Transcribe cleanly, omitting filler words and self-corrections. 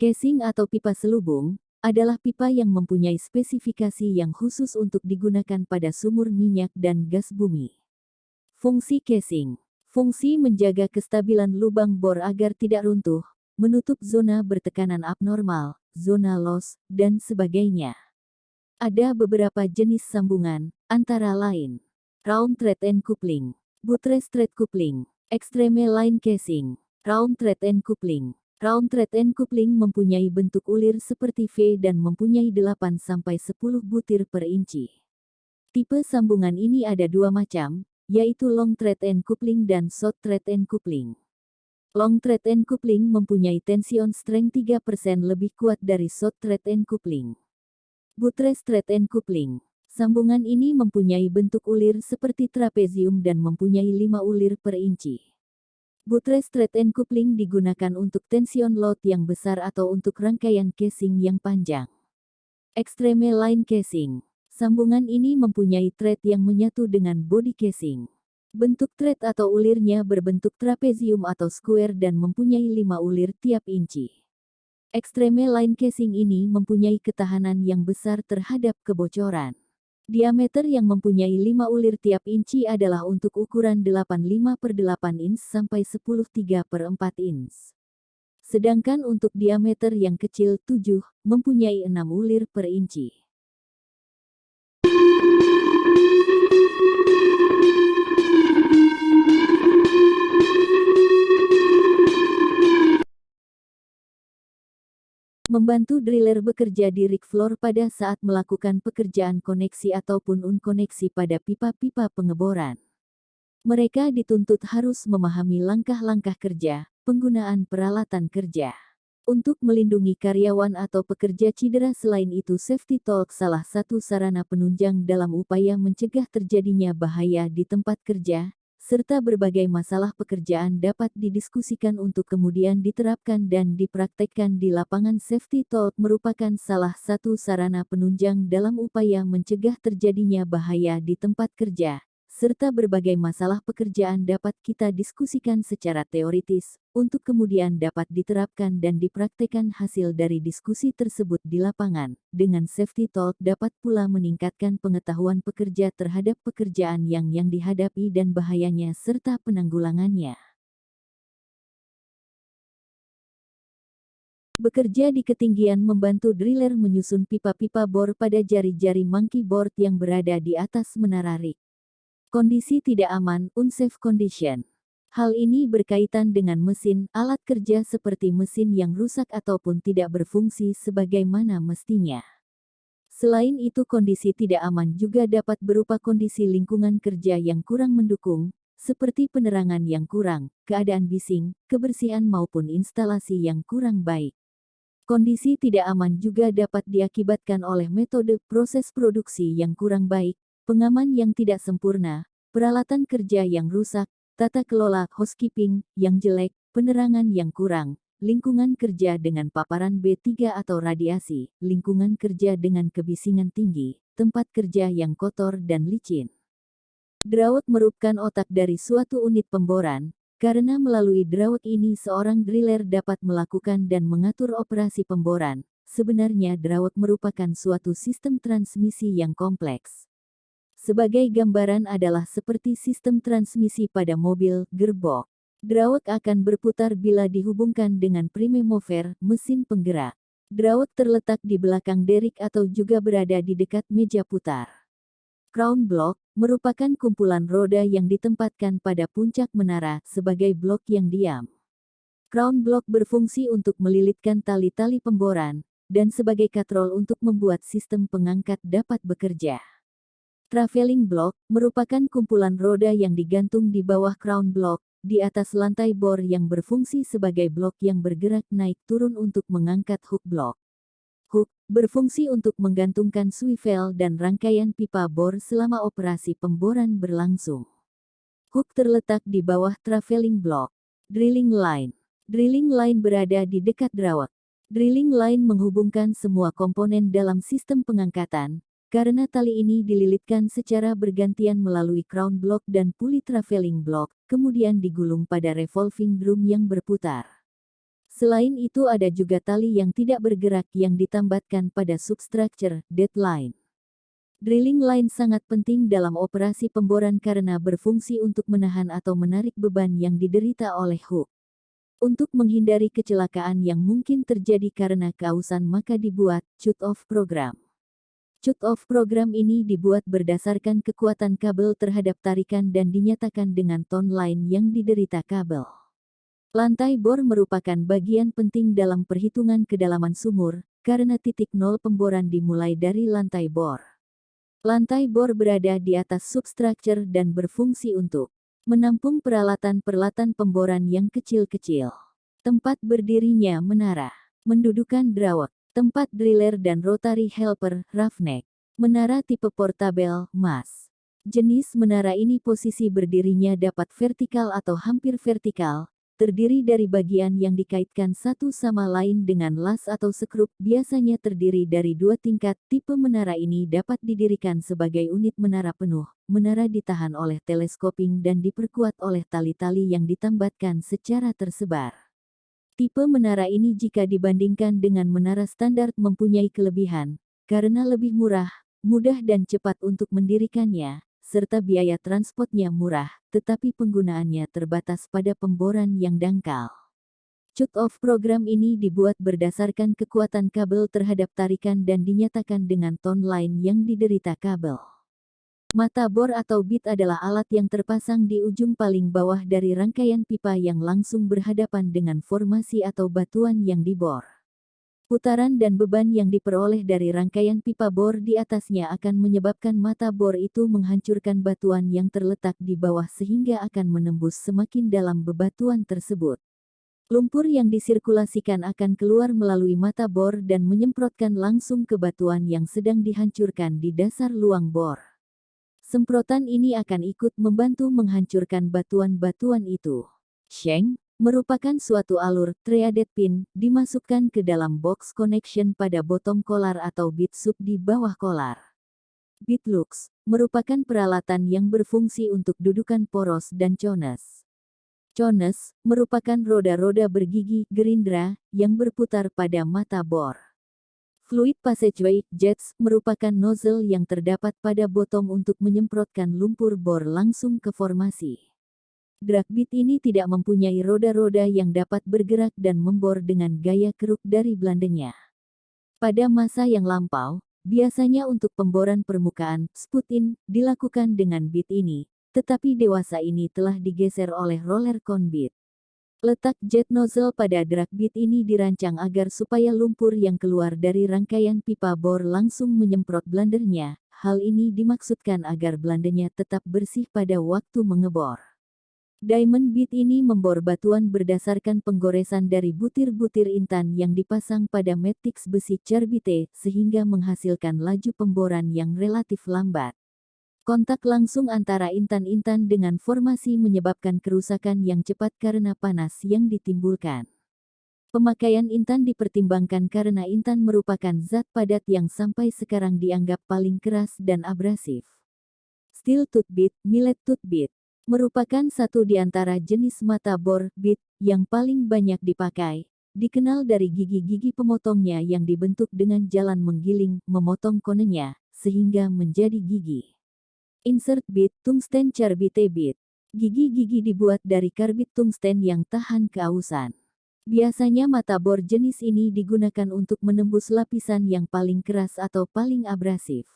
Casing atau pipa selubung adalah pipa yang mempunyai spesifikasi yang khusus untuk digunakan pada sumur minyak dan gas bumi. Fungsi casing. Fungsi menjaga kestabilan lubang bor agar tidak runtuh, menutup zona bertekanan abnormal, zona loss, dan sebagainya. Ada beberapa jenis sambungan, antara lain round thread end coupling, buttress thread coupling, extreme line casing, round thread end coupling. Round thread end coupling mempunyai bentuk ulir seperti V dan mempunyai 8-10 butir per inci. Tipe sambungan ini ada dua macam, yaitu long thread end coupling dan short thread end coupling. Long thread end coupling mempunyai tension strength 3% lebih kuat dari short thread end coupling. Buttress thread end coupling. Sambungan ini mempunyai bentuk ulir seperti trapezium dan mempunyai 5 ulir per inci. Buttress thread end coupling digunakan untuk tension load yang besar atau untuk rangkaian casing yang panjang. Extreme line casing. Sambungan ini mempunyai thread yang menyatu dengan body casing. Bentuk thread atau ulirnya berbentuk trapezium atau square dan mempunyai 5 ulir tiap inci. Extreme line casing ini mempunyai ketahanan yang besar terhadap kebocoran. Diameter yang mempunyai 5 ulir tiap inci adalah untuk ukuran 85/8 inch sampai 10/3/4 inch. Sedangkan untuk diameter yang kecil 7, mempunyai 6 ulir per inci. Membantu driller bekerja di rig floor pada saat melakukan pekerjaan koneksi ataupun unkoneksi pada pipa-pipa pengeboran. Mereka dituntut harus memahami langkah-langkah kerja, penggunaan peralatan kerja. Untuk melindungi karyawan atau pekerja cedera. Selain itu, safety talk salah satu sarana penunjang dalam upaya mencegah terjadinya bahaya di tempat kerja, serta berbagai masalah pekerjaan dapat didiskusikan untuk kemudian diterapkan dan dipraktekkan di lapangan. Safety talk merupakan salah satu sarana penunjang dalam upaya mencegah terjadinya bahaya di tempat kerja, serta berbagai masalah pekerjaan dapat kita diskusikan secara teoritis, untuk kemudian dapat diterapkan dan dipraktekkan. Hasil dari diskusi tersebut di lapangan, dengan safety talk dapat pula meningkatkan pengetahuan pekerja terhadap pekerjaan yang dihadapi dan bahayanya serta penanggulangannya. Bekerja di ketinggian membantu driller menyusun pipa-pipa bor pada jari-jari monkey board yang berada di atas menara rig. Kondisi tidak aman, unsafe condition. Hal ini berkaitan dengan mesin, alat kerja seperti mesin yang rusak ataupun tidak berfungsi sebagaimana mestinya. Selain itu, kondisi tidak aman juga dapat berupa kondisi lingkungan kerja yang kurang mendukung, seperti penerangan yang kurang, keadaan bising, kebersihan maupun instalasi yang kurang baik. Kondisi tidak aman juga dapat diakibatkan oleh metode proses produksi yang kurang baik, pengaman yang tidak sempurna, peralatan kerja yang rusak, tata kelola housekeeping yang jelek, penerangan yang kurang, lingkungan kerja dengan paparan B3 atau radiasi, lingkungan kerja dengan kebisingan tinggi, tempat kerja yang kotor dan licin. Drawek merupakan otak dari suatu unit pemboran, karena melalui drawek ini seorang driller dapat melakukan dan mengatur operasi pemboran. Sebenarnya drawek merupakan suatu sistem transmisi yang kompleks. Sebagai gambaran adalah seperti sistem transmisi pada mobil, gearbox. Drawek akan berputar bila dihubungkan dengan prime mover, mesin penggerak. Drawek terletak di belakang derrick atau juga berada di dekat meja putar. Crown block merupakan kumpulan roda yang ditempatkan pada puncak menara sebagai blok yang diam. Crown block berfungsi untuk melilitkan tali-tali pemboran, dan sebagai katrol untuk membuat sistem pengangkat dapat bekerja. Traveling block merupakan kumpulan roda yang digantung di bawah crown block, di atas lantai bor yang berfungsi sebagai blok yang bergerak naik turun untuk mengangkat hook block. Hook berfungsi untuk menggantungkan swivel dan rangkaian pipa bor selama operasi pemboran berlangsung. Hook terletak di bawah traveling block. Drilling line. Drilling line berada di dekat drawek. Drilling line menghubungkan semua komponen dalam sistem pengangkatan, karena tali ini dililitkan secara bergantian melalui crown block dan puli traveling block, kemudian digulung pada revolving drum yang berputar. Selain itu ada juga tali yang tidak bergerak yang ditambatkan pada substructure, deadline. Drilling line sangat penting dalam operasi pemboran karena berfungsi untuk menahan atau menarik beban yang diderita oleh hook. Untuk menghindari kecelakaan yang mungkin terjadi karena keausan maka dibuat shut-off program. Shut-off program ini dibuat berdasarkan kekuatan kabel terhadap tarikan dan dinyatakan dengan tone line yang diderita kabel. Lantai bor merupakan bagian penting dalam perhitungan kedalaman sumur, karena titik nol pemboran dimulai dari lantai bor. Lantai bor berada di atas substructure dan berfungsi untuk menampung peralatan-peralatan pemboran yang kecil-kecil. Tempat berdirinya menara, mendudukan drawek, tempat driller dan rotary helper, roughneck. Menara tipe portabel, MAS. Jenis menara ini posisi berdirinya dapat vertikal atau hampir vertikal, terdiri dari bagian yang dikaitkan satu sama lain dengan las atau sekrup, biasanya terdiri dari 2 tingkat. Tipe menara ini dapat didirikan sebagai unit menara penuh. Menara ditahan oleh teleskoping dan diperkuat oleh tali-tali yang ditambatkan secara tersebar. Tipe menara ini jika dibandingkan dengan menara standar mempunyai kelebihan, karena lebih murah, mudah dan cepat untuk mendirikannya, serta biaya transportnya murah, tetapi penggunaannya terbatas pada pemboran yang dangkal. Shut-off program ini dibuat berdasarkan kekuatan kabel terhadap tarikan dan dinyatakan dengan tone line yang diderita kabel. Mata bor atau bit adalah alat yang terpasang di ujung paling bawah dari rangkaian pipa yang langsung berhadapan dengan formasi atau batuan yang dibor. Putaran dan beban yang diperoleh dari rangkaian pipa bor di atasnya akan menyebabkan mata bor itu menghancurkan batuan yang terletak di bawah sehingga akan menembus semakin dalam bebatuan tersebut. Lumpur yang disirkulasikan akan keluar melalui mata bor dan menyemprotkan langsung ke batuan yang sedang dihancurkan di dasar luang bor. Semprotan ini akan ikut membantu menghancurkan batuan-batuan itu. Shank merupakan suatu alur threaded pin dimasukkan ke dalam box connection pada bottom collar atau bit sub di bawah collar. Bit looks merupakan peralatan yang berfungsi untuk dudukan poros dan cones. Cones merupakan roda-roda bergigi gerindra yang berputar pada mata bor. Fluid passageway jets merupakan nozzle yang terdapat pada bottom untuk menyemprotkan lumpur bor langsung ke formasi. Drag bit ini tidak mempunyai roda-roda yang dapat bergerak dan membor dengan gaya keruk dari belandanya. Pada masa yang lampau, biasanya untuk pemboran permukaan, sput-in, dilakukan dengan bit ini, tetapi dewasa ini telah digeser oleh roller cone bit. Letak jet nozzle pada drag bit ini dirancang agar supaya lumpur yang keluar dari rangkaian pipa bor langsung menyemprot blandernya. Hal ini dimaksudkan agar blandanya tetap bersih pada waktu mengebor. Diamond bit ini membor batuan berdasarkan penggoresan dari butir-butir intan yang dipasang pada matrix besi carbide sehingga menghasilkan laju pemboran yang relatif lambat. Kontak langsung antara intan-intan dengan formasi menyebabkan kerusakan yang cepat karena panas yang ditimbulkan. Pemakaian intan dipertimbangkan karena intan merupakan zat padat yang sampai sekarang dianggap paling keras dan abrasif. Steel tooth bit, millet tooth bit, merupakan satu di antara jenis mata bor bit yang paling banyak dipakai. Dikenal dari gigi-gigi pemotongnya yang dibentuk dengan jalan menggiling, memotong konenya, sehingga menjadi gigi. Insert bit, tungsten carbide bit. Gigi-gigi dibuat dari karbit tungsten yang tahan keausan. Biasanya mata bor jenis ini digunakan untuk menembus lapisan yang paling keras atau paling abrasif.